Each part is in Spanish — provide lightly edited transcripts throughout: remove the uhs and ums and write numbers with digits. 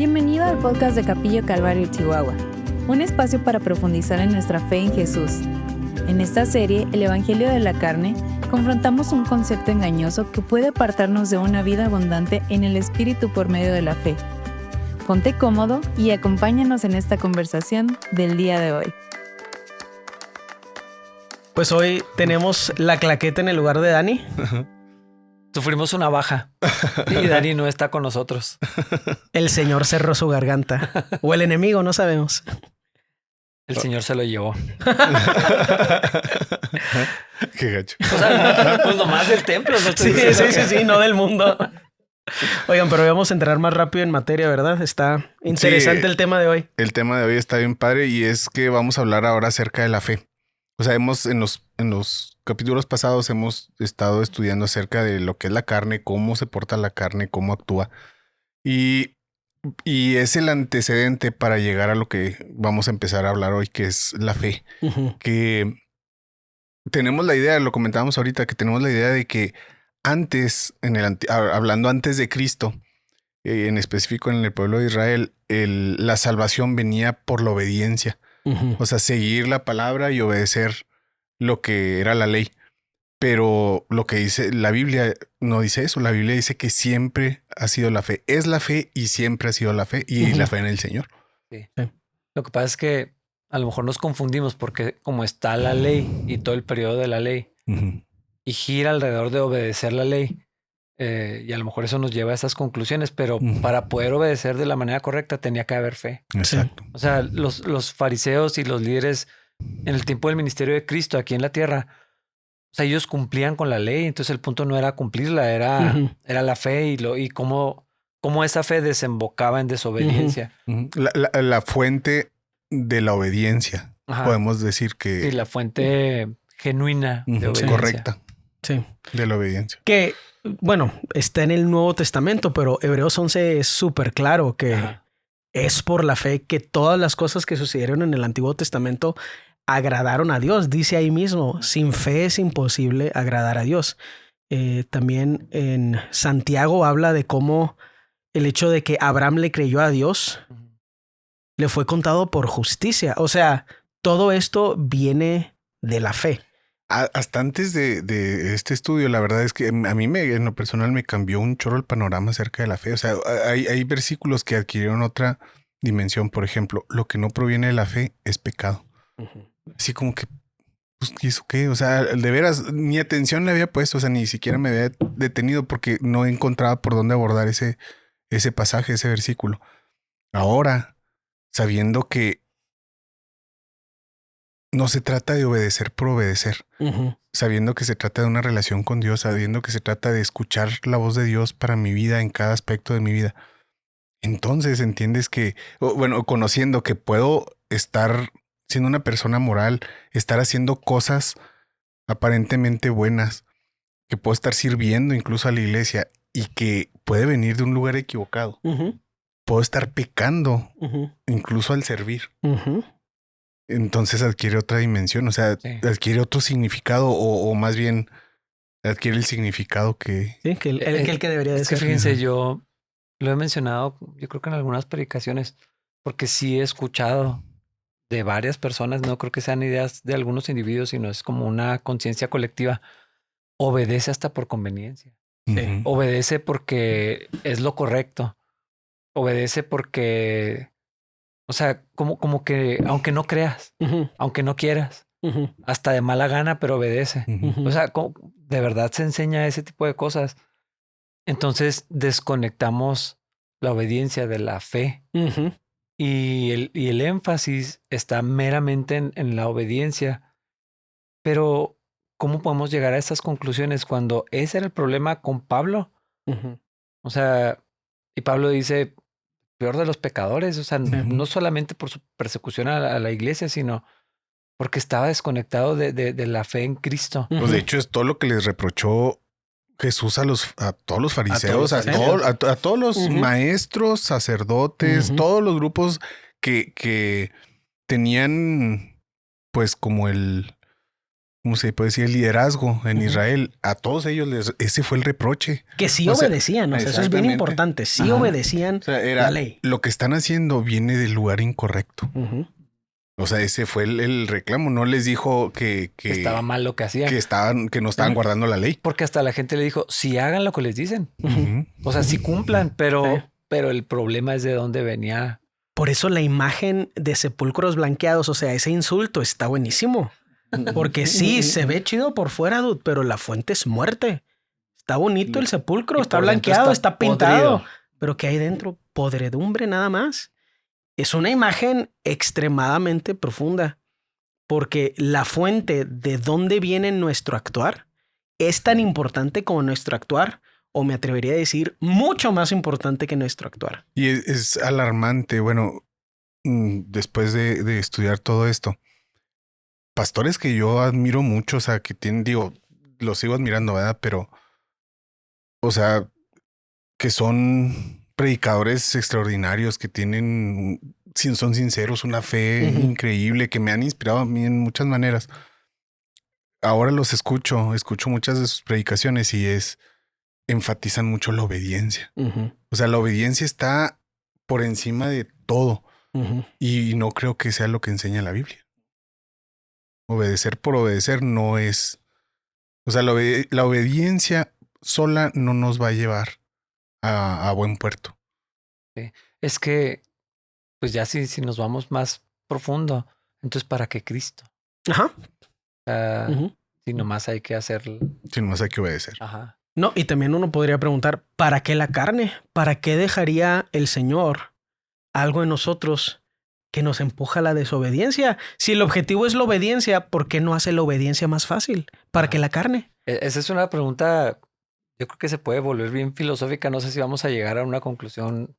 Bienvenido al podcast de Capillo Calvario Chihuahua, un espacio para profundizar en nuestra fe en Jesús. En esta serie, El Evangelio de la Carne, confrontamos un concepto engañoso que puede apartarnos de una vida abundante en el Espíritu por medio de la fe. Ponte cómodo y acompáñanos en esta conversación del día de hoy. Pues hoy tenemos la claqueta en el lugar de Dani. Sufrimos una baja y Dani no está con nosotros. El Señor cerró su garganta. O el enemigo, no sabemos. El Señor se lo llevó. Qué gacho. O sea, pues nomás del templo. No Sí, no del mundo. Oigan, pero vamos a entrar más rápido en materia, ¿verdad? Está interesante el tema de hoy. El tema de hoy está bien padre y es que vamos a hablar ahora acerca de la fe. O sea, en los capítulos pasados hemos estado estudiando acerca de lo que es la carne, cómo se porta la carne, cómo actúa. Y es el antecedente para llegar a lo que vamos a empezar a hablar hoy, que es la fe. Uh-huh. Que tenemos la idea, lo comentábamos ahorita, que tenemos la idea de que antes, hablando antes de Cristo, en específico en el pueblo de Israel, la salvación venía por la obediencia. Uh-huh. O sea, seguir la palabra y obedecer lo que era la ley. Pero lo que dice la Biblia no dice eso. La Biblia dice que siempre ha sido la fe. Es la fe y siempre ha sido la fe y Uh-huh. la fe en el Señor. Sí. Lo que pasa es que a lo mejor nos confundimos porque como está la ley y todo el periodo de la ley Uh-huh. y gira alrededor de obedecer la ley, y a lo mejor eso nos lleva a esas conclusiones, pero Uh-huh. para poder obedecer de la manera correcta tenía que haber fe. Exacto. O sea, los fariseos y los líderes en el tiempo del ministerio de Cristo aquí en la tierra, o sea, ellos cumplían con la ley, entonces el punto no era cumplirla, era la fe y cómo esa fe desembocaba en desobediencia. Uh-huh. La fuente de la obediencia. Ajá. Podemos decir que... Sí, la fuente genuina de obediencia. Correcta. Sí. De la obediencia. Que, bueno, está en el Nuevo Testamento, pero Hebreos 11 es súper claro que Ajá. es por la fe que todas las cosas que sucedieron en el Antiguo Testamento agradaron a Dios. Dice ahí mismo, sin fe es imposible agradar a Dios. También en Santiago habla de cómo el hecho de que Abraham le creyó a Dios le fue contado por justicia. O sea, todo esto viene de la fe. Hasta antes de este estudio, la verdad es que a mí en lo personal me cambió un chorro el panorama acerca de la fe. O sea, hay versículos que adquirieron otra dimensión. Por ejemplo, lo que no proviene de la fe es pecado. Uh-huh. Así como que, pues, ¿y eso qué? O sea, de veras, ni atención le había puesto. O sea, ni siquiera me había detenido porque no encontraba por dónde abordar ese pasaje, ese versículo. Ahora, sabiendo que no se trata de obedecer por obedecer, Uh-huh. sabiendo que se trata de una relación con Dios, sabiendo que se trata de escuchar la voz de Dios para mi vida en cada aspecto de mi vida. Entonces entiendes que, bueno, conociendo que puedo estar siendo una persona moral, estar haciendo cosas aparentemente buenas, que puedo estar sirviendo incluso a la iglesia y que puede venir de un lugar equivocado. Uh-huh. Puedo estar pecando Uh-huh. incluso al servir. Uh-huh. Entonces adquiere otra dimensión, o sea, Sí. adquiere otro significado o más bien adquiere el significado que... Sí, que el que debería de Es que ser. fíjense, yo lo he mencionado, yo creo que en algunas predicaciones, porque sí he escuchado de varias personas, no creo que sean ideas de algunos individuos, sino es como una conciencia colectiva. Obedece hasta por conveniencia. Ujú. Obedece porque es lo correcto. Obedece porque, o sea, como que aunque no creas, Uh-huh. aunque no quieras, Uh-huh. hasta de mala gana, pero obedece. Ujú. O sea, de verdad se enseña ese tipo de cosas. Entonces desconectamos la obediencia de la fe Uh-huh. y el énfasis está meramente en la obediencia. Pero, ¿cómo podemos llegar a estas conclusiones cuando ese era el problema con Pablo? Uh-huh. O sea, y Pablo dice, peor de los pecadores, o sea, no solamente por su persecución a la iglesia, sino porque estaba desconectado de la fe en Cristo. Pues de hecho es todo lo que les reprochó Jesús a todos los fariseos, a todos los Ujú. maestros, sacerdotes, Ujú. todos los grupos que tenían pues como ¿cómo se puede decir? El liderazgo en Israel. A todos ellos ese fue el reproche. Que sí O sea, obedecían, o sea, eso es bien exactamente. importante. Sí Ajá. obedecían O sea, era la ley. lo que están haciendo viene del lugar incorrecto. Ujú. O sea, ese fue el reclamo. No les dijo que Estaba mal lo que hacían. que no estaban guardando la ley. Porque hasta la gente le dijo, si hagan lo que les dicen. Ujú. O sea, si cumplan, pero, Sí. pero el problema es de dónde venía. Por eso la imagen de sepulcros blanqueados, o sea, ese insulto está buenísimo. Porque sí, se ve chido por fuera, dude, pero la fuente es muerte. Está bonito el sepulcro, Y está por dentro blanqueado, está está pintado. podrido. Pero ¿qué hay dentro? Podredumbre nada más. Es una imagen extremadamente profunda. Porque la fuente de dónde viene nuestro actuar es tan importante como nuestro actuar, o me atrevería a decir mucho más importante que nuestro actuar. Y es alarmante. Bueno, después de estudiar todo esto, pastores que yo admiro mucho, o sea, que tienen, digo, los sigo admirando, ¿verdad? Pero, o sea, que son predicadores extraordinarios, que tienen, son sinceros, una fe increíble, que me han inspirado a mí en muchas maneras. Ahora los escucho muchas de sus predicaciones y enfatizan mucho la obediencia. O sea, la obediencia está por encima de todo y no creo que sea lo que enseña la Biblia. Obedecer por obedecer no es, o sea, la obediencia sola no nos va a llevar a buen puerto. Es que, pues ya si nos vamos más profundo, entonces ¿para qué Cristo? Ajá. Si nomás hay que hacer. Si no hay que obedecer. Ajá. No, y también uno podría preguntar, ¿para qué la carne? ¿Para qué dejaría el Señor algo en nosotros que nos empuja a la desobediencia? Si el objetivo es la obediencia, ¿por qué no hace la obediencia más fácil? ¿Para qué la carne? Esa es una pregunta, yo creo que se puede volver bien filosófica. No sé si vamos a llegar a una conclusión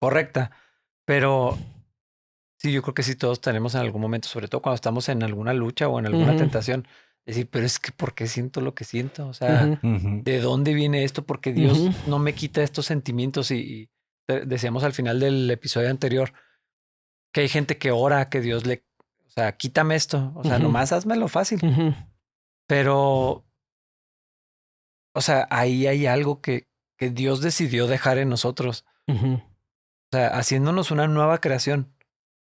correcta, pero sí, yo creo que sí todos tenemos en algún momento, sobre todo cuando estamos en alguna lucha o en alguna tentación, decir, pero es que ¿por qué siento lo que siento? O sea, ¿de dónde viene esto? Porque Dios no me quita estos sentimientos y decíamos al final del episodio anterior que hay gente que ora que Dios le, o sea, quítame esto, o sea, nomás házmelo fácil. Pero, o sea, ahí hay algo que Dios decidió dejar en nosotros. O sea, haciéndonos una nueva creación.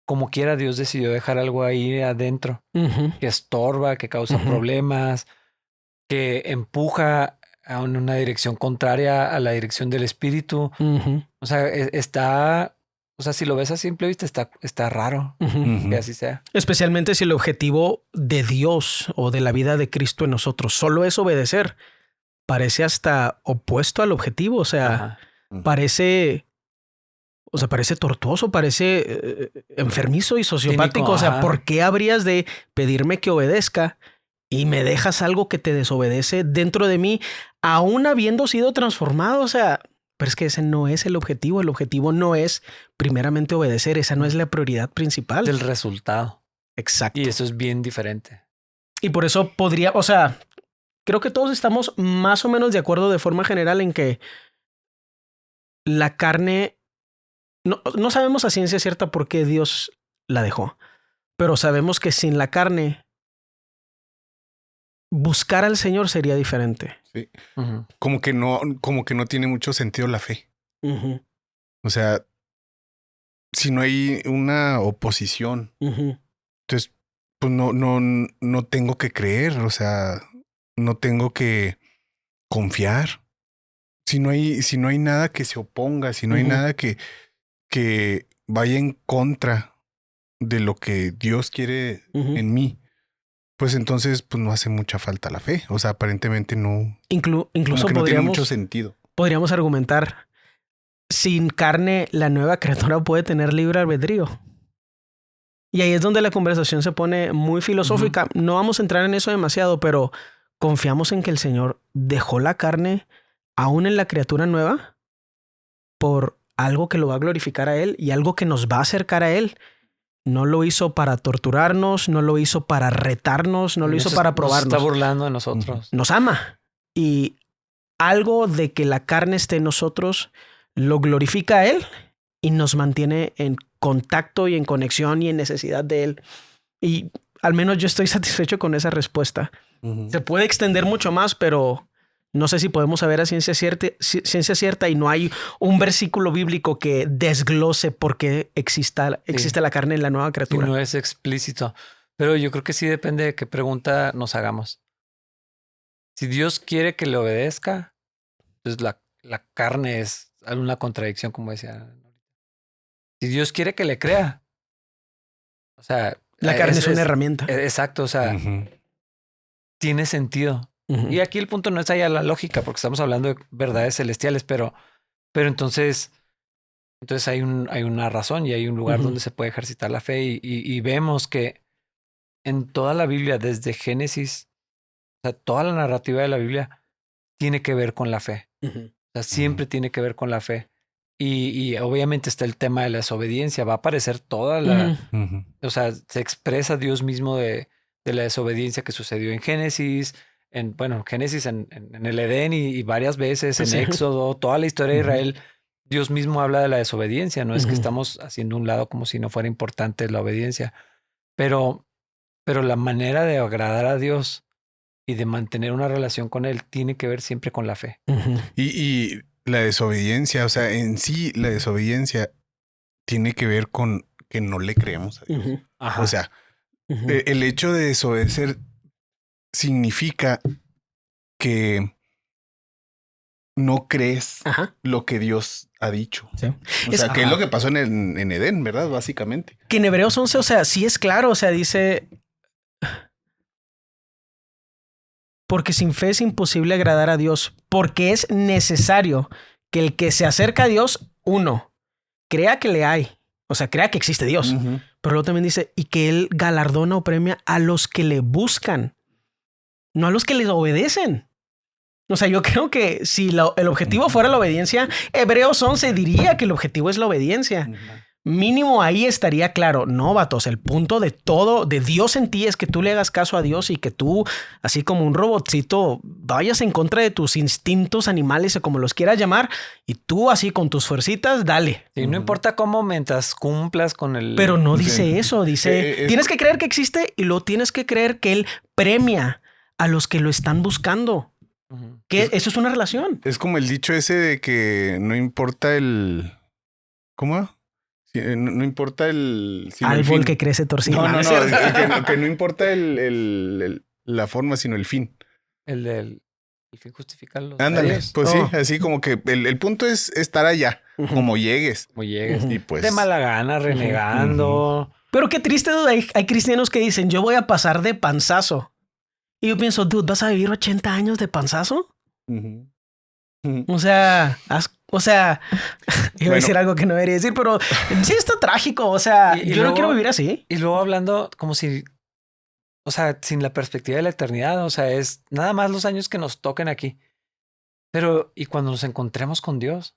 Como quiera, Dios decidió dejar algo ahí adentro que estorba, que causa problemas, que empuja en una dirección contraria a la dirección del espíritu. O sea, está, o sea, si lo ves a simple vista, está raro que así sea. Especialmente si el objetivo de Dios o de la vida de Cristo en nosotros solo es obedecer, parece hasta opuesto al objetivo. O sea, parece tortuoso, parece enfermizo y sociopático. Cínico, o sea, ¿por qué habrías de pedirme que obedezca y me dejas algo que te desobedece dentro de mí, aún habiendo sido transformado? O sea, pero es que ese no es el objetivo. El objetivo no es primeramente obedecer. Esa no es la prioridad principal. Del resultado. Exacto. Y eso es bien diferente. Y por eso podría, o sea, creo que todos estamos más o menos de acuerdo de forma general en que la carne, no sabemos a ciencia cierta por qué Dios la dejó, pero sabemos que sin la carne, buscar al Señor sería diferente. Sí. Como que no tiene mucho sentido la fe. O sea, si no hay una oposición, entonces pues no tengo que creer, o sea, no tengo que confiar. Si no hay nada que se oponga, si no hay nada que vaya en contra de lo que Dios quiere en mí, pues entonces pues no hace mucha falta la fe. O sea, aparentemente no. Incluso no tiene mucho sentido. Podríamos argumentar, sin carne la nueva criatura puede tener libre albedrío. Y ahí es donde la conversación se pone muy filosófica. No vamos a entrar en eso demasiado, pero confiamos en que el Señor dejó la carne aún en la criatura nueva por algo que lo va a glorificar a Él y algo que nos va a acercar a Él. No lo hizo para torturarnos, no lo hizo para retarnos, no lo hizo para probarnos. Nos está burlando de nosotros. Nos ama. Y algo de que la carne esté en nosotros lo glorifica a Él y nos mantiene en contacto y en conexión y en necesidad de Él. Y al menos yo estoy satisfecho con esa respuesta. Se puede extender mucho más, pero no sé si podemos saber a ciencia cierta y no hay un versículo bíblico que desglose por qué existe la carne en la nueva criatura. Sí, no es explícito, pero yo creo que sí depende de qué pregunta nos hagamos. Si Dios quiere que le obedezca, pues la carne es una contradicción, como decía. Si Dios quiere que le crea, o sea... La carne es una herramienta. Exacto, o sea, tiene sentido. Y aquí el punto no es allá la lógica, porque estamos hablando de verdades celestiales, pero entonces hay una razón y hay un lugar donde se puede ejercitar la fe y vemos que en toda la Biblia, desde Génesis, o sea, toda la narrativa de la Biblia tiene que ver con la fe. O sea, siempre tiene que ver con la fe. Y obviamente está el tema de la desobediencia. Va a aparecer toda la... O sea, se expresa Dios mismo de la desobediencia que sucedió en Génesis, en el Edén y varias veces en Éxodo, toda la historia de Israel. Dios mismo habla de la desobediencia. No es que estamos haciendo un lado como si no fuera importante la obediencia. Pero la manera de agradar a Dios y de mantener una relación con Él tiene que ver siempre con la fe. Y la desobediencia, o sea, en sí la desobediencia tiene que ver con que no le creemos a Dios. O sea, el hecho de desobedecer significa que no crees lo que Dios ha dicho. Sí. O sea, que es lo que pasó en Edén, ¿verdad? Básicamente. Que en Hebreos 11, o sea, sí es claro, o sea, dice... Porque sin fe es imposible agradar a Dios, porque es necesario que el que se acerca a Dios, uno, crea que le hay, o sea, crea que existe Dios, pero luego también dice, y que Él galardona o premia a los que le buscan, no a los que les obedecen. O sea, yo creo que si el objetivo fuera la obediencia, Hebreos 11 diría que el objetivo es la obediencia. Mínimo ahí estaría claro. No, vatos, el punto de todo, de Dios en ti es que tú le hagas caso a Dios y que tú, así como un robotcito, vayas en contra de tus instintos animales o como los quieras llamar, y tú así con tus fuercitas, dale. Sí, no importa cómo mientras cumplas con el... Pero no dice eso, dice, tienes que creer que existe y luego tienes que creer que Él premia a los que lo están buscando. Que eso es una relación. Es como el dicho ese de que no importa el... ¿Cómo? No importa el... árbol que crece torcido. Que no importa la forma, sino el fin. El fin justifica los Ándale, medios. Pues sí, así como que el punto es estar allá, como llegues. Como llegues. Y pues... De mala gana, renegando. Pero qué triste, dude. Hay cristianos que dicen, yo voy a pasar de panzazo. Y yo pienso, dude, ¿vas a vivir 80 años de panzazo? O sea, iba a decir algo que no debería decir, pero sí está trágico. O sea, yo luego, no quiero vivir así. Y luego hablando como si, o sea, sin la perspectiva de la eternidad, o sea, es nada más los años que nos toquen aquí. Pero, ¿y cuando nos encontremos con Dios?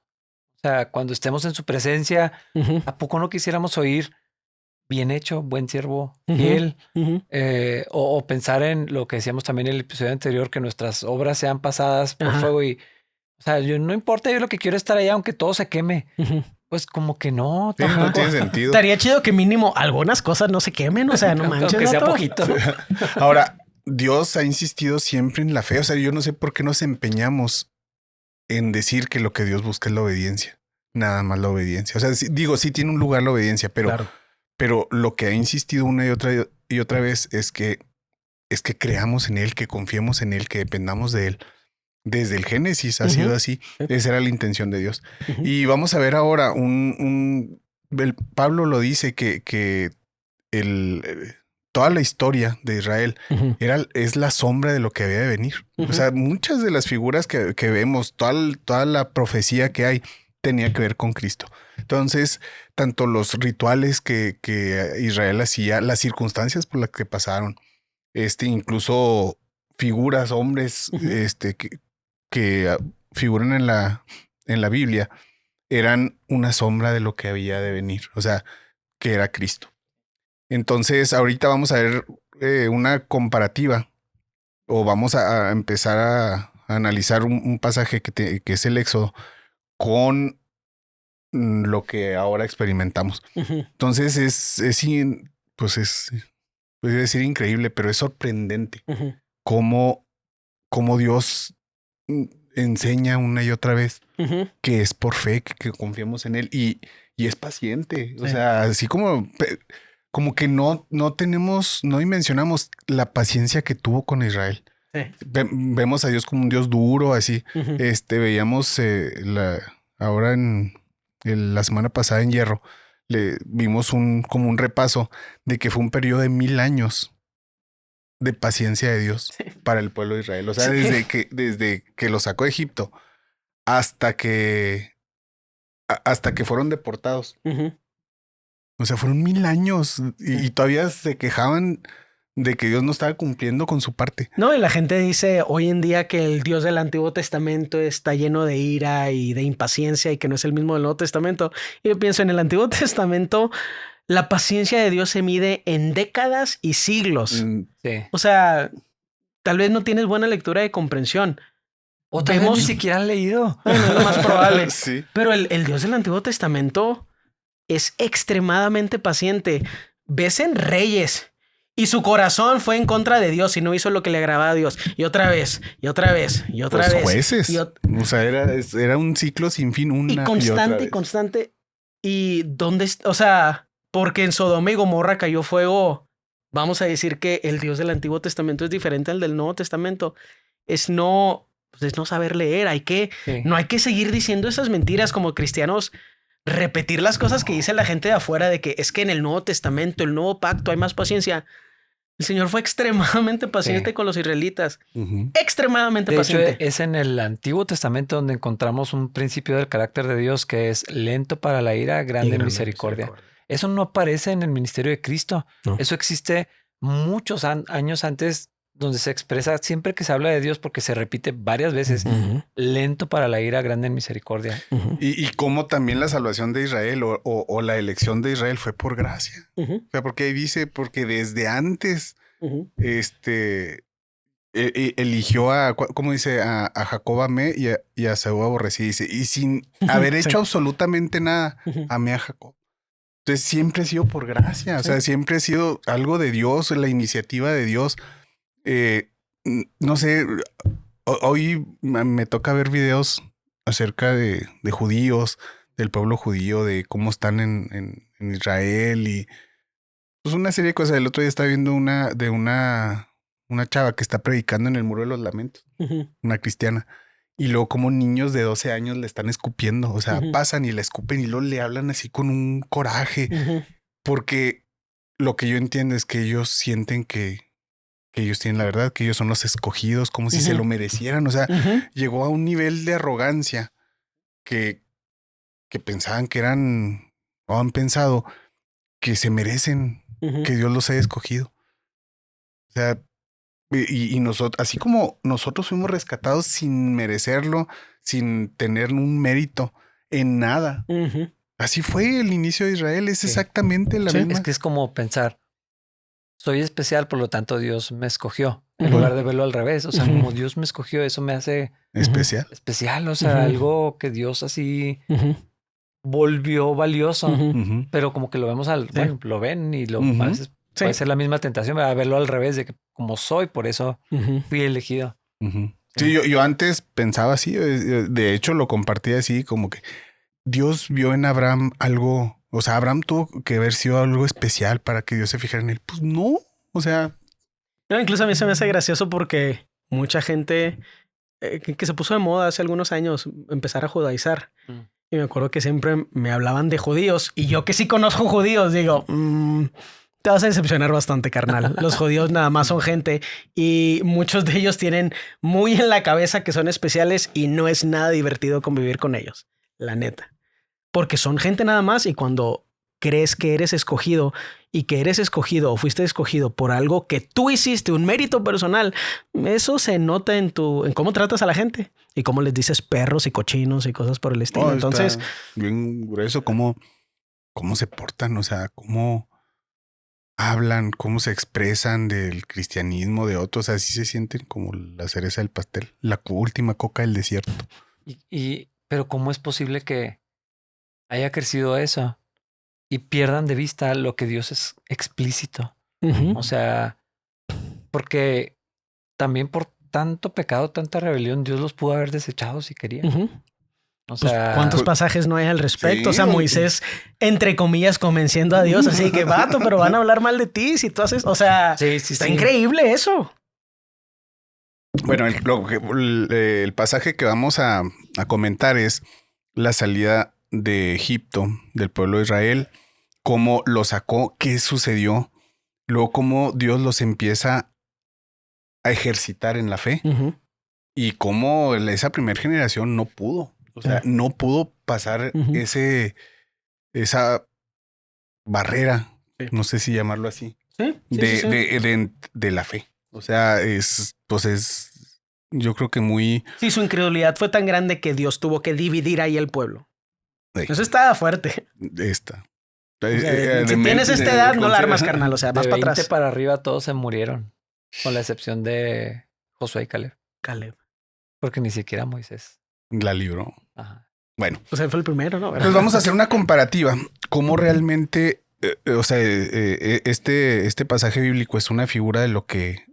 O sea, cuando estemos en su presencia, ¿a poco no quisiéramos oír bien hecho, buen siervo, fiel? O pensar en lo que decíamos también en el episodio anterior, que nuestras obras sean pasadas por fuego y... O sea, no importa, yo lo que quiero es estar allá aunque todo se queme. Pues como que no. No tiene sentido. Estaría chido que mínimo algunas cosas no se quemen. O sea, no manches. Aunque sea poquito. Ahora, Dios ha insistido siempre en la fe. O sea, yo no sé por qué nos empeñamos en decir que lo que Dios busca es la obediencia. Nada más la obediencia. O sea, sí tiene un lugar la obediencia, pero lo que ha insistido una y otra vez es que creamos en Él, que confiemos en Él, que dependamos de Él. Desde el Génesis ha sido así. Esa era la intención de Dios. Y vamos a ver ahora Pablo lo dice que toda la historia de Israel es la sombra de lo que había de venir. O sea, muchas de las figuras que vemos, toda la profecía que hay, tenía que ver con Cristo. Entonces, tanto los rituales que Israel hacía, las circunstancias por las que pasaron, incluso figuras, hombres, que figuran en la Biblia, eran una sombra de lo que había de venir, o sea, que era Cristo. Entonces, ahorita vamos a ver una comparativa, o vamos a empezar a analizar un pasaje que es el Éxodo, con lo que ahora experimentamos. Entonces, es podría decir increíble, pero es sorprendente Ujú. cómo Dios enseña una y otra vez Ujú. que es por fe, que confiamos en él y es paciente. O Sí. sea, así como que no dimensionamos la paciencia que tuvo con Israel. Sí. Vemos a Dios como un Dios duro, así. Ujú. Veíamos ahora la semana pasada en Hierro, le vimos como un repaso de que fue un periodo de 1000 años de paciencia de Dios para el pueblo de Israel. O sea, Sí. desde que lo sacó de Egipto hasta que fueron deportados. Ujú. O sea, fueron 1000 años y todavía se quejaban de que Dios no estaba cumpliendo con su parte. No, y la gente dice hoy en día que el Dios del Antiguo Testamento está lleno de ira y de impaciencia y que no es el mismo del Nuevo Testamento. Y yo pienso, en el Antiguo Testamento, la paciencia de Dios se mide en décadas y siglos. Sí. O sea, tal vez no tienes buena lectura de comprensión. O tal vez Vemos- ni siquiera han leído. Bueno, es lo más probable. Sí. Pero el Dios del Antiguo Testamento es extremadamente paciente. Ves en Reyes y su corazón fue en contra de Dios y no hizo lo que le agradaba a Dios. Y otra vez, y otra vez, y otra Los vez. jueces. Y, O sea, era un ciclo sin fin, una y constante, vez. constante. Y dónde, o sea, porque en Sodoma y Gomorra cayó fuego. Vamos a decir que el Dios del Antiguo Testamento es diferente al del Nuevo Testamento. Es no saber leer. Sí. No hay que seguir diciendo esas mentiras como cristianos. Repetir las cosas que dice la gente de afuera de que es que en el Nuevo Testamento, el Nuevo Pacto hay más paciencia. El Señor fue extremadamente paciente con los israelitas. Ujú. Extremadamente De hecho, paciente. es en el Antiguo Testamento donde encontramos un principio del carácter de Dios que es lento para la ira, grande en misericordia. Eso no aparece en el ministerio de Cristo. No. Eso existe muchos años antes, donde se expresa siempre que se habla de Dios, porque se repite varias veces, Ujú, lento para la ira, grande en misericordia. ujú, Y cómo también la salvación de Israel o la elección de Israel fue por gracia. ujú, O sea, porque ahí dice, porque desde antes, ujú. eligió ¿cómo dice? A Jacob amé y a Esaú aborrecí. Dice, y sin haber Sí. hecho absolutamente nada, Ujú. amé a Jacob. Entonces siempre ha sido por gracia. O sea, siempre ha sido algo de Dios, la iniciativa de Dios. No sé, hoy me toca ver videos acerca de judíos, del pueblo judío, de cómo están en Israel y pues una serie de cosas. El otro día estaba viendo una chava que está predicando en el Muro de los Lamentos, Ujú. una cristiana. Y luego como niños de 12 años le están escupiendo. O sea, Ujú. pasan y le escupen y luego le hablan así con un coraje. Ujú. Porque lo que yo entiendo es que ellos sienten que ellos tienen la verdad, que ellos son los escogidos, como si se lo merecieran. O sea, Ujú. llegó a un nivel de arrogancia que pensaban que eran, o han pensado que se merecen Ujú. que Dios los haya escogido. O sea, y nosotros, así como nosotros fuimos rescatados sin merecerlo, sin tener un mérito en nada. Ujú. Así fue el inicio de Israel. Es Sí. exactamente la Sí. misma. Es que es como pensar, soy especial, por lo tanto Dios me escogió, en Ujú. lugar de verlo al revés. O sea, Ujú. como Dios me escogió, eso me hace Especial. especial. O sea, Ujú. algo que Dios así Ujú. volvió valioso. Ujú. Ujú. Pero como que lo vemos bueno, lo ven y Ujú. a veces Sí. puede ser la misma tentación, ¿verdad? Verlo al revés, de que como soy, por eso Ujú. fui elegido. Ujú. Sí, yo antes pensaba así, de hecho lo compartí así, como que Dios vio en Abraham algo, o sea, Abraham tuvo que haber sido algo especial para que Dios se fijara en él. Pues no, o sea, No, incluso a mí se me hace gracioso porque mucha gente que se puso de moda hace algunos años empezar a judaizar. Mm. Y me acuerdo que siempre me hablaban de judíos y yo que sí conozco judíos, digo, te vas a decepcionar bastante, carnal. Los judíos nada más son gente y muchos de ellos tienen muy en la cabeza que son especiales y no es nada divertido convivir con ellos, la neta. Porque son gente nada más y cuando crees que eres escogido y que eres escogido o fuiste escogido por algo que tú hiciste, un mérito personal, eso se nota en cómo tratas a la gente y cómo les dices perros y cochinos y cosas por el estilo. no, Entonces, está bien grueso cómo se portan, o sea, cómo hablan, cómo se expresan del cristianismo de otros, así se sienten como la cereza del pastel, la última coca del desierto. Pero ¿cómo es posible que haya crecido eso y pierdan de vista lo que Dios es explícito? O sea, porque también por tanto pecado, tanta rebelión, Dios los pudo haber desechado si quería. O sea, ¿cuántos pasajes no hay al respecto? Sí, o sea, Moisés, entre comillas, convenciendo a Dios, así que vato, pero van a hablar mal de ti si tú haces, o sea, está increíble eso. Bueno, el pasaje que vamos a comentar es la salida de Egipto, del pueblo de Israel, cómo lo sacó, qué sucedió, luego cómo Dios los empieza a ejercitar en la fe y cómo esa primera generación no pudo. O sea, no pudo pasar esa barrera, no sé si llamarlo así, de la fe. O sea, yo creo que muy... Sí, su incredulidad fue tan grande que Dios tuvo que dividir ahí el pueblo. Sí. Eso está fuerte. O sea, si tienes esta edad, no la armas, carnal. O sea, vas para atrás. Para arriba todos se murieron, con la excepción de Josué y Caleb. Porque ni siquiera Moisés la libró. Ajá. Bueno. Pues él fue el primero, ¿no? Pues vamos a hacer una comparativa. Cómo realmente, este pasaje bíblico es una figura de lo que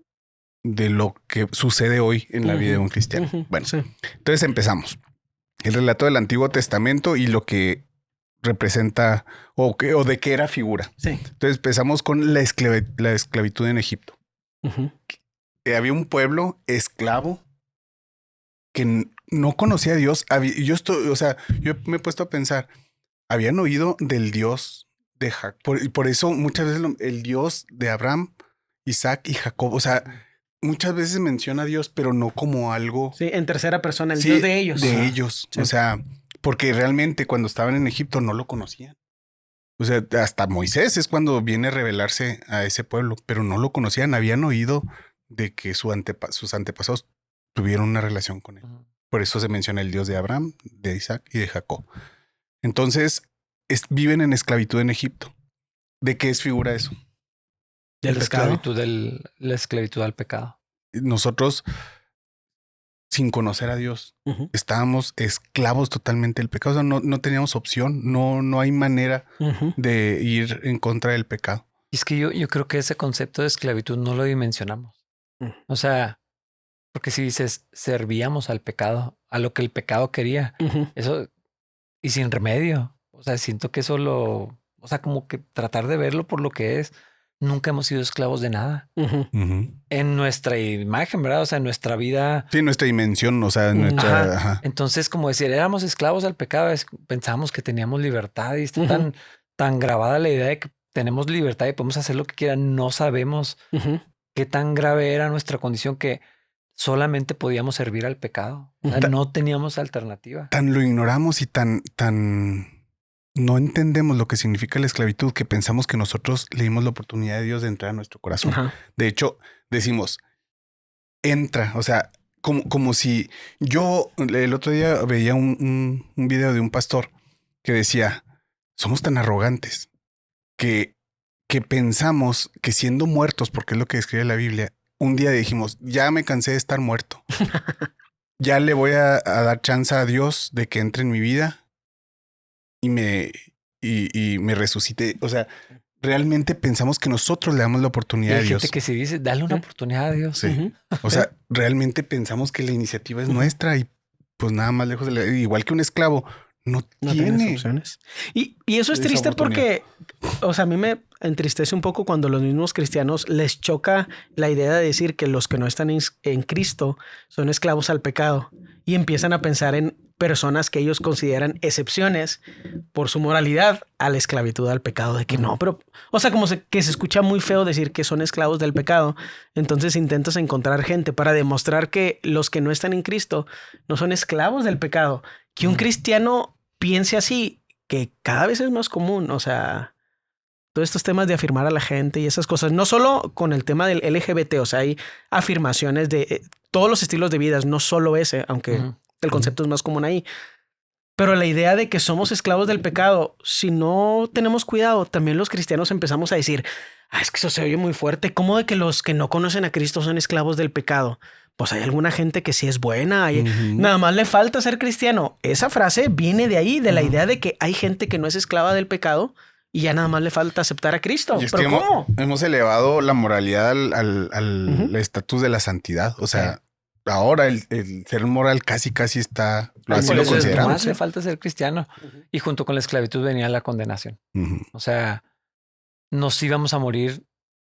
sucede hoy en la vida de un cristiano. Bueno, entonces empezamos. El relato del Antiguo Testamento y lo que representa o de qué era figura. Sí. Entonces empezamos con la esclavitud en Egipto. Había un pueblo esclavo que no conocía a Dios. Yo me he puesto a pensar, habían oído del Dios de Jacob. Por eso muchas veces el Dios de Abraham, Isaac y Jacob, o sea, muchas veces menciona a Dios, pero no como algo... Sí, en tercera persona, el Dios de ellos. De ellos. Sí. O sea, porque realmente cuando estaban en Egipto no lo conocían. O sea, hasta Moisés es cuando viene a revelarse a ese pueblo, pero no lo conocían. Habían oído de que sus antepasados tuvieron una relación con él. Por eso se menciona el Dios de Abraham, de Isaac y de Jacob. Entonces, viven en esclavitud en Egipto. ¿De qué es figura eso? La esclavitud al pecado. Nosotros, sin conocer a Dios, estábamos esclavos totalmente del pecado. O sea, no teníamos opción. No hay manera de ir en contra del pecado. Y es que yo creo que ese concepto de esclavitud no lo dimensionamos. O sea, porque si dices, servíamos al pecado, a lo que el pecado quería, eso, y sin remedio. O sea, siento que eso o sea, como que tratar de verlo por lo que es. Nunca hemos sido esclavos de nada. En nuestra imagen, ¿verdad? O sea, en nuestra vida. Sí, nuestra dimensión, o sea, nuestra... Ajá. Entonces, como decir, éramos esclavos al pecado, pensábamos que teníamos libertad y está tan grabada la idea de que tenemos libertad y podemos hacer lo que quieran. No sabemos qué tan grave era nuestra condición que solamente podíamos servir al pecado. O sea, no teníamos alternativa. Tan lo ignoramos y tan no entendemos lo que significa la esclavitud que pensamos que nosotros le dimos la oportunidad de Dios de entrar a nuestro corazón. De hecho, decimos, entra, o sea, como si yo el otro día veía un video de un pastor que decía, somos tan arrogantes que pensamos que siendo muertos, porque es lo que describe la Biblia, un día dijimos, ya me cansé de estar muerto. Ya le voy a dar chance a Dios de que entre en mi vida y me resucite. O sea, realmente pensamos que nosotros le damos la oportunidad a Dios. Hay gente que se dice, dale una oportunidad a Dios. Sí. O sea, realmente pensamos que la iniciativa es nuestra y pues nada más lejos de igual que un esclavo, no tiene opciones. Y eso es triste porque, o sea, a mí me entristece un poco cuando los mismos cristianos les choca la idea de decir que los que no están en Cristo son esclavos al pecado y empiezan a pensar en personas que ellos consideran excepciones por su moralidad a la esclavitud al pecado, de que no, pero, o sea, como que se escucha muy feo decir que son esclavos del pecado. Entonces intentas encontrar gente para demostrar que los que no están en Cristo no son esclavos del pecado. Que un cristiano piense así, que cada vez es más común, o sea, todos estos temas de afirmar a la gente y esas cosas, no solo con el tema del LGBT, o sea, hay afirmaciones de todos los estilos de vida, no solo ese, aunque el concepto es más común ahí. Pero la idea de que somos esclavos del pecado, si no tenemos cuidado, también los cristianos empezamos a decir, es que eso se oye muy fuerte. ¿Cómo de que los que no conocen a Cristo son esclavos del pecado? Pues hay alguna gente que sí es buena. Nada más le falta ser cristiano. Esa frase viene de ahí, de la idea de que hay gente que no es esclava del pecado y ya nada más le falta aceptar a Cristo. Y es ¿Pero que cómo? hemos elevado la moralidad al estatus de la santidad. O sea, ahora el ser moral casi está... Así Por lo eso consideramos. nomás le falta ser cristiano. Y junto con la esclavitud venía la condenación. O sea, nos íbamos a morir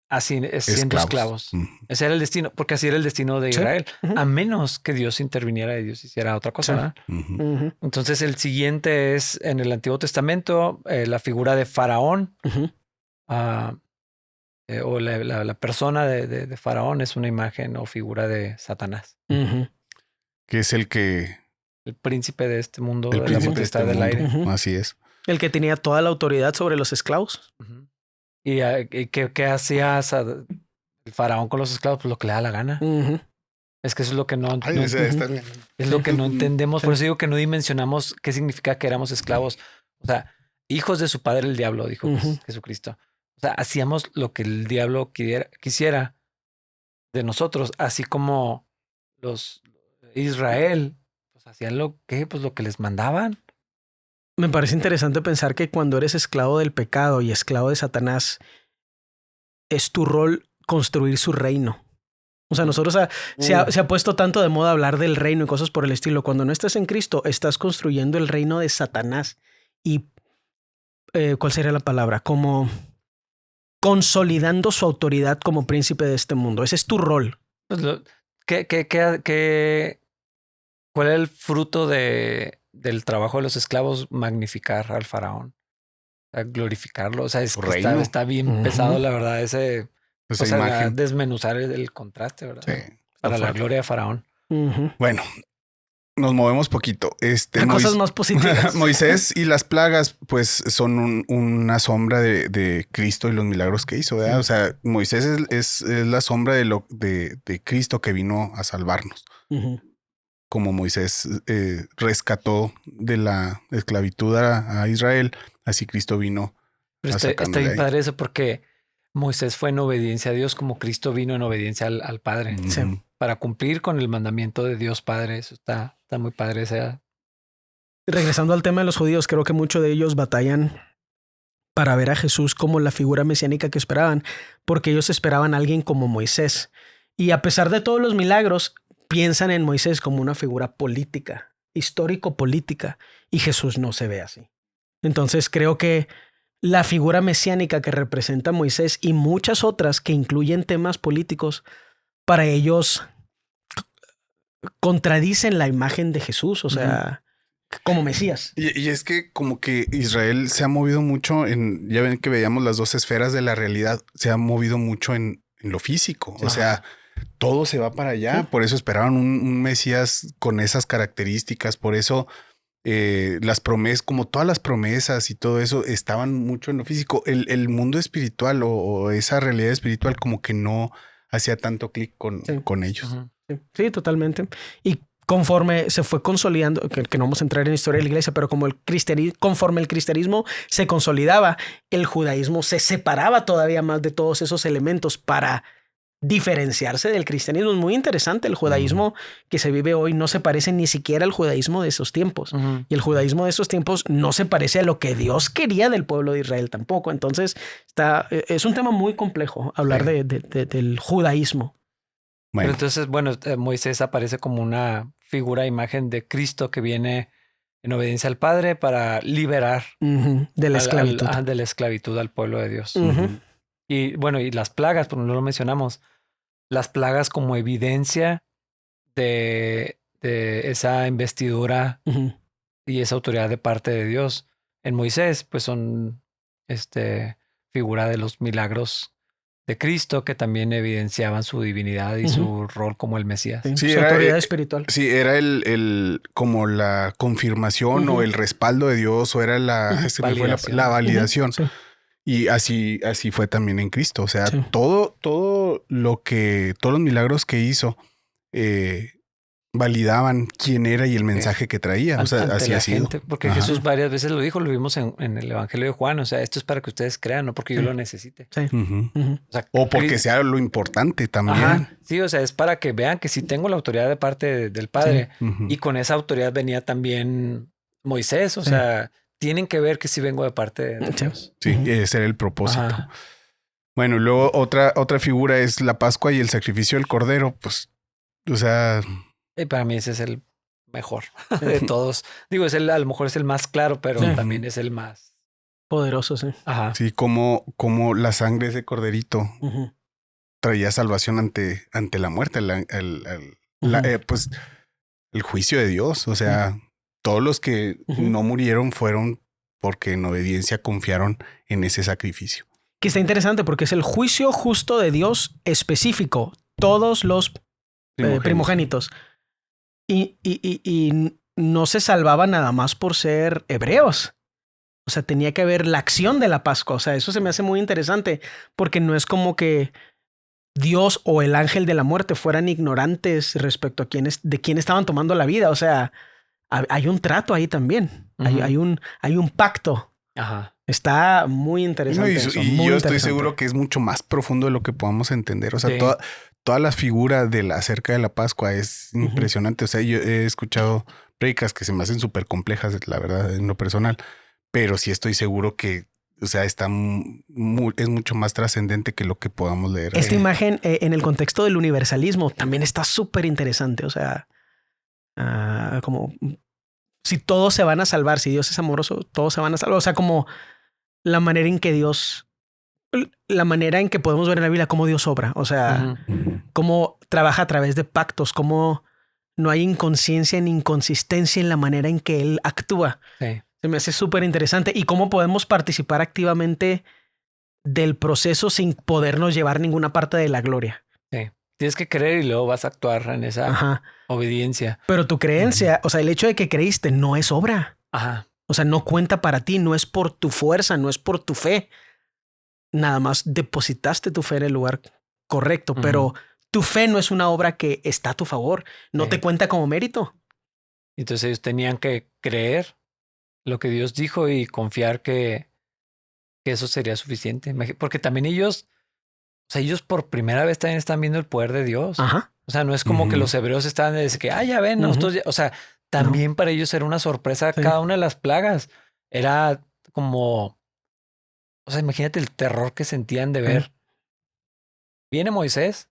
así, siendo esclavos. Ese era el destino, porque así era el destino de Israel, a menos que Dios interviniera y Dios hiciera otra cosa. Entonces el siguiente es en el Antiguo Testamento, la figura de Faraón, o la persona de Faraón es una imagen o figura de Satanás. Que es el príncipe de este mundo, el de la príncipe de potestad este del mundo. aire. Así es. El que tenía toda la autoridad sobre los esclavos. ¿Y qué hacía el faraón con los esclavos? Pues lo que le da la gana. Es que eso es lo que no es lo que no entendemos. Por eso digo que no dimensionamos qué significa que éramos esclavos. O sea, hijos de su padre el diablo, dijo Jesucristo. O sea, hacíamos lo que el diablo quisiera de nosotros, así como los Israel, pues hacían lo que les mandaban. Me parece interesante pensar que cuando eres esclavo del pecado y esclavo de Satanás, es tu rol construir su reino. O sea, nosotros se ha puesto tanto de moda hablar del reino y cosas por el estilo. Cuando no estás en Cristo, estás construyendo el reino de Satanás. Y, ¿cuál sería la palabra? Como consolidando su autoridad como príncipe de este mundo. Ese es tu rol. Pues ¿cuál es el fruto del trabajo de los esclavos? Magnificar al faraón, glorificarlo. O sea, está bien pesado, la verdad, esa imagen. Desmenuzar el contraste, ¿verdad? Sí, para la gloria de faraón. Bueno, nos movemos poquito. Cosas más positivas. Moisés y las plagas, pues son una sombra de Cristo y los milagros que hizo, ¿verdad? O sea, Moisés es la sombra de Cristo que vino a salvarnos. Como Moisés rescató de la esclavitud a Israel, así Cristo vino. Pero está bien padre eso, porque Moisés fue en obediencia a Dios como Cristo vino en obediencia al Padre. Para cumplir con el mandamiento de Dios Padre. Eso está muy padre. Regresando al tema de los judíos, creo que muchos de ellos batallan para ver a Jesús como la figura mesiánica que esperaban, porque ellos esperaban a alguien como Moisés. Y a pesar de todos los milagros, piensan en Moisés como una figura política, histórico-política, y Jesús no se ve así. Entonces creo que la figura mesiánica que representa a Moisés y muchas otras que incluyen temas políticos, para ellos contradicen la imagen de Jesús, o sea, como Mesías. Y es que como que Israel se ha movido mucho ya ven que veíamos las dos esferas de la realidad, se ha movido mucho en lo físico, o sea, todo se va para allá. Por eso esperaban un Mesías con esas características. Por eso las promesas, como todas las promesas y todo eso, estaban mucho en lo físico. El mundo espiritual o esa realidad espiritual como que no hacía tanto clic con ellos. Sí, totalmente. Y conforme se fue consolidando, que no vamos a entrar en la historia de la iglesia, pero como conforme el cristianismo se consolidaba, el judaísmo se separaba todavía más de todos esos elementos para diferenciarse del cristianismo. Es muy interesante. El judaísmo que se vive hoy no se parece ni siquiera al judaísmo de esos tiempos. Y el judaísmo de esos tiempos no se parece a lo que Dios quería del pueblo de Israel tampoco. Entonces es un tema muy complejo hablar del judaísmo. Pero entonces, Moisés aparece como una figura, imagen de Cristo que viene en obediencia al Padre para liberar de la esclavitud. De la esclavitud al pueblo de Dios. Y las plagas, pero no lo mencionamos, las plagas como evidencia de esa investidura y esa autoridad de parte de Dios. En Moisés, pues son figura de los milagros de Cristo que también evidenciaban su divinidad y su rol como el Mesías. Sí, su autoridad espiritual. Sí, era como la confirmación o el respaldo de Dios, o era la validación. Sí. Y así fue también en Cristo. O sea, todos los milagros que hizo validaban quién era y el mensaje que traía. O sea, así ha sido. Porque Jesús varias veces lo dijo, lo vimos en el Evangelio de Juan. O sea, esto es para que ustedes crean, no porque yo lo necesite. Sí. O porque sea lo importante también. Sí, o sea, es para que vean que sí tengo la autoridad de parte del Padre. Y con esa autoridad venía también Moisés. O sea, tienen que ver que sí vengo de parte de Dios. Sí, ese era el propósito. Ajá. Bueno, y luego otra figura es la Pascua y el sacrificio del Cordero. Pues, o sea, Y para mí ese es el mejor de todos. Digo, a lo mejor es el más claro, pero Sí. también es el más. Poderoso, sí. Ajá. sí, como la sangre de ese corderito traía salvación ante la muerte, pues el juicio de Dios. O sea, todos los que no murieron fueron porque en obediencia confiaron en ese sacrificio. Que está interesante porque es el juicio justo de Dios específico. Todos los primogénitos. Y no se salvaban nada más por ser hebreos. O sea, tenía que haber la acción de la Pascua. O sea, eso se me hace muy interesante porque no es como que Dios o el ángel de la muerte fueran ignorantes respecto a de quién estaban tomando la vida. O sea, hay un trato ahí también. Hay un pacto. Ajá. Está muy interesante. Y yo estoy seguro que es mucho más profundo de lo que podamos entender. O sea, toda la figura acerca de la Pascua es impresionante. O sea, yo he escuchado prédicas que se me hacen súper complejas, la verdad, en lo personal. Pero sí estoy seguro que, o sea, es mucho más trascendente que lo que podamos leer. Esta imagen en el contexto del universalismo también está súper interesante. O sea, como si todos se van a salvar, si Dios es amoroso, todos se van a salvar. O sea, como la manera en que podemos ver en la Biblia cómo Dios obra. O sea, cómo trabaja a través de pactos, cómo no hay inconsciencia ni inconsistencia en la manera en que Él actúa. Sí. Se me hace súper interesante. Y cómo podemos participar activamente del proceso sin podernos llevar ninguna parte de la gloria. Sí. Tienes que creer y luego vas a actuar en esa obediencia. Pero tu creencia, o sea, el hecho de que creíste no es obra. Ajá. O sea, no cuenta para ti, no es por tu fuerza, no es por tu fe. Nada más depositaste tu fe en el lugar correcto, pero tu fe no es una obra que está a tu favor. No te cuenta como mérito. Entonces ellos tenían que creer lo que Dios dijo y confiar que eso sería suficiente. Porque también ellos por primera vez también están viendo el poder de Dios. Ajá. O sea, no es como que los hebreos estaban desde que, ya ven, nosotros, o sea, también para ellos era una sorpresa cada una de las plagas. Era como, o sea, imagínate el terror que sentían de ver. Viene Moisés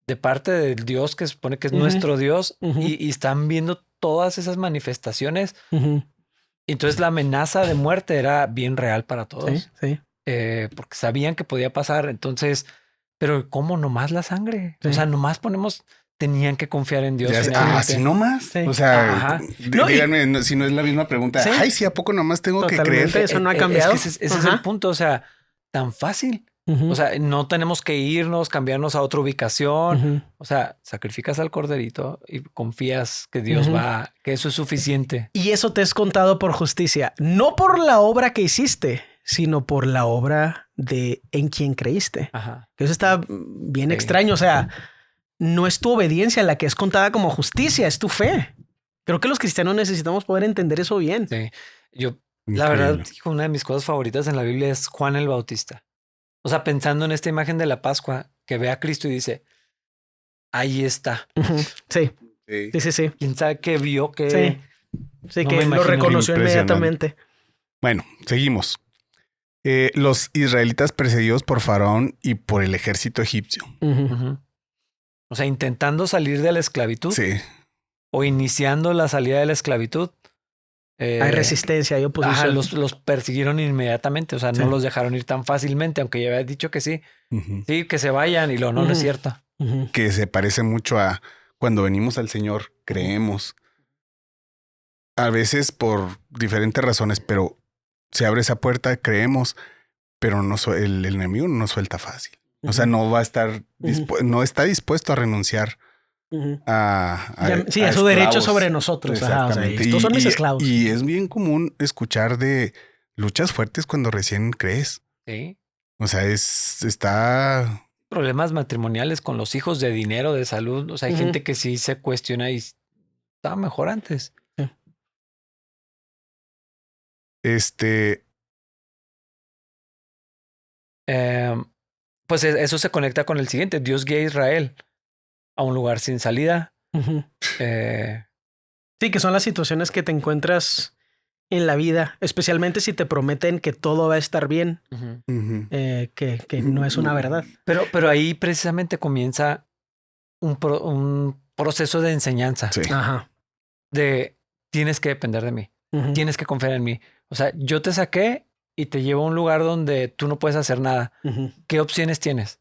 de parte del Dios que se supone que es nuestro Dios y están viendo todas esas manifestaciones. Entonces la amenaza de muerte era bien real para todos. Sí. Porque sabían que podía pasar. Entonces, pero ¿cómo nomás la sangre? Sí. O sea, nomás tenían que confiar en Dios. ¿Así nomás? Sí. O sea, díganme si no es la misma pregunta. ¿Sí? Ay, sí, ¿a poco nomás tengo que creer? Eso no ha cambiado. Ese es el punto. O sea, tan fácil. O sea, no tenemos que irnos, cambiarnos a otra ubicación. O sea, sacrificas al corderito y confías que Dios que eso es suficiente. Y eso te es contado por justicia, no por la obra que hiciste, sino por la obra en quien creíste. Ajá. Eso está bien extraño. O sea, no es tu obediencia la que es contada como justicia, es tu fe. Creo que los cristianos necesitamos poder entender eso bien. Sí. La verdad, una de mis cosas favoritas en la Biblia es Juan el Bautista. O sea, pensando en esta imagen de la Pascua, que ve a Cristo y dice, ahí está. Sí. ¿Quién sabe qué vio? Sí, que lo reconoció inmediatamente. Bueno, seguimos. Los israelitas perseguidos por Faraón y por el ejército egipcio. O sea, intentando salir de la esclavitud. Sí. O iniciando la salida de la esclavitud. Hay resistencia, hay oposición. Los persiguieron inmediatamente. O sea, no los dejaron ir tan fácilmente, aunque ya había dicho que sí. Sí, que se vayan y no es cierto. Que se parece mucho a cuando venimos al Señor, creemos. A veces por diferentes razones, pero se abre esa puerta, creemos, pero el enemigo no nos suelta fácil. O sea, no va a estar no está dispuesto a renunciar a su derecho sobre nosotros. O sea, estos son mis esclavos. Y es bien común escuchar de luchas fuertes cuando recién crees. Sí. O sea, está problemas matrimoniales con los hijos, de dinero, de salud. O sea, hay gente que sí se cuestiona y estaba mejor antes. Pues eso se conecta con el siguiente. Dios guía a Israel a un lugar sin salida. Sí, que son las situaciones que te encuentras en la vida, especialmente si te prometen que todo va a estar bien, que no es una verdad. Pero ahí precisamente comienza un proceso de enseñanza. Sí. Ajá. De tienes que depender de mí, tienes que confiar en mí. O sea, yo te saqué y te llevo a un lugar donde tú no puedes hacer nada. ¿Qué opciones tienes?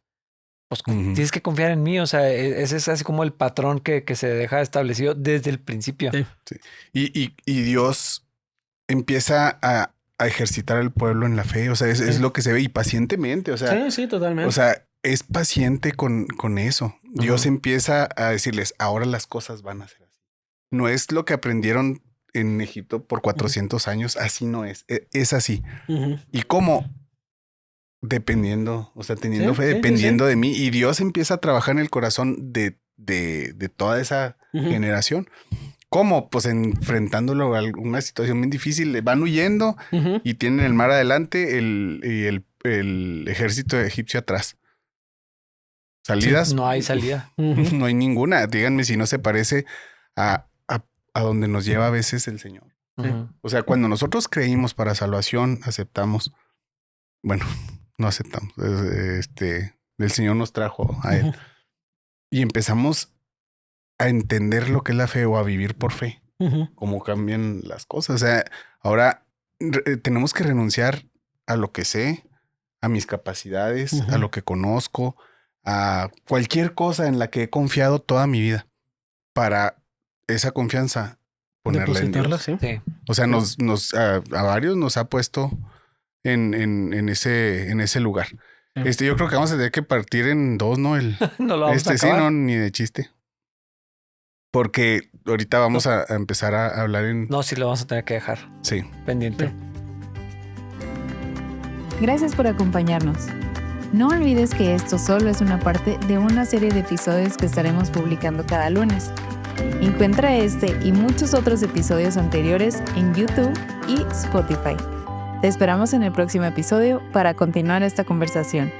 Pues tienes que confiar en mí. O sea, ese es así como el patrón que se deja establecido desde el principio. Sí. Sí. Y Dios empieza a ejercitar al pueblo en la fe. O sea, es lo que se ve y pacientemente. O sea, Sí, totalmente. O sea, es paciente con eso. Dios empieza a decirles, ahora las cosas van a ser así. No es lo que aprendieron en Egipto por 400 años. Así no es. Es así. ¿Y cómo? Dependiendo, o sea, teniendo fe, dependiendo de mí. Y Dios empieza a trabajar en el corazón de toda esa generación. ¿Cómo? Pues enfrentándolo a alguna situación bien difícil. Le van huyendo y tienen el mar adelante y el ejército egipcio atrás. ¿Salidas? Sí, no hay salida. No hay ninguna. Díganme si no se parece a donde nos lleva a veces el Señor. O sea, cuando nosotros creímos para salvación, aceptamos. Bueno, no aceptamos. El Señor nos trajo a Él. Y empezamos a entender lo que es la fe o a vivir por fe. Cómo cambian las cosas. O sea, ahora tenemos que renunciar a lo que sé, a mis capacidades, a lo que conozco, a cualquier cosa en la que he confiado toda mi vida, para esa confianza ponerla en Dios. ¿Sí? Sí. O sea, a varios nos ha puesto en ese lugar. Yo creo que vamos a tener que partir en dos, ¿no? No lo vamos a acabar. Sí, no, ni de chiste. Porque ahorita vamos a empezar a hablar en... No, sí lo vamos a tener que dejar. Sí. Pendiente. Gracias por acompañarnos. No olvides que esto solo es una parte de una serie de episodios que estaremos publicando cada lunes. Encuentra este y muchos otros episodios anteriores en YouTube y Spotify. Te esperamos en el próximo episodio para continuar esta conversación.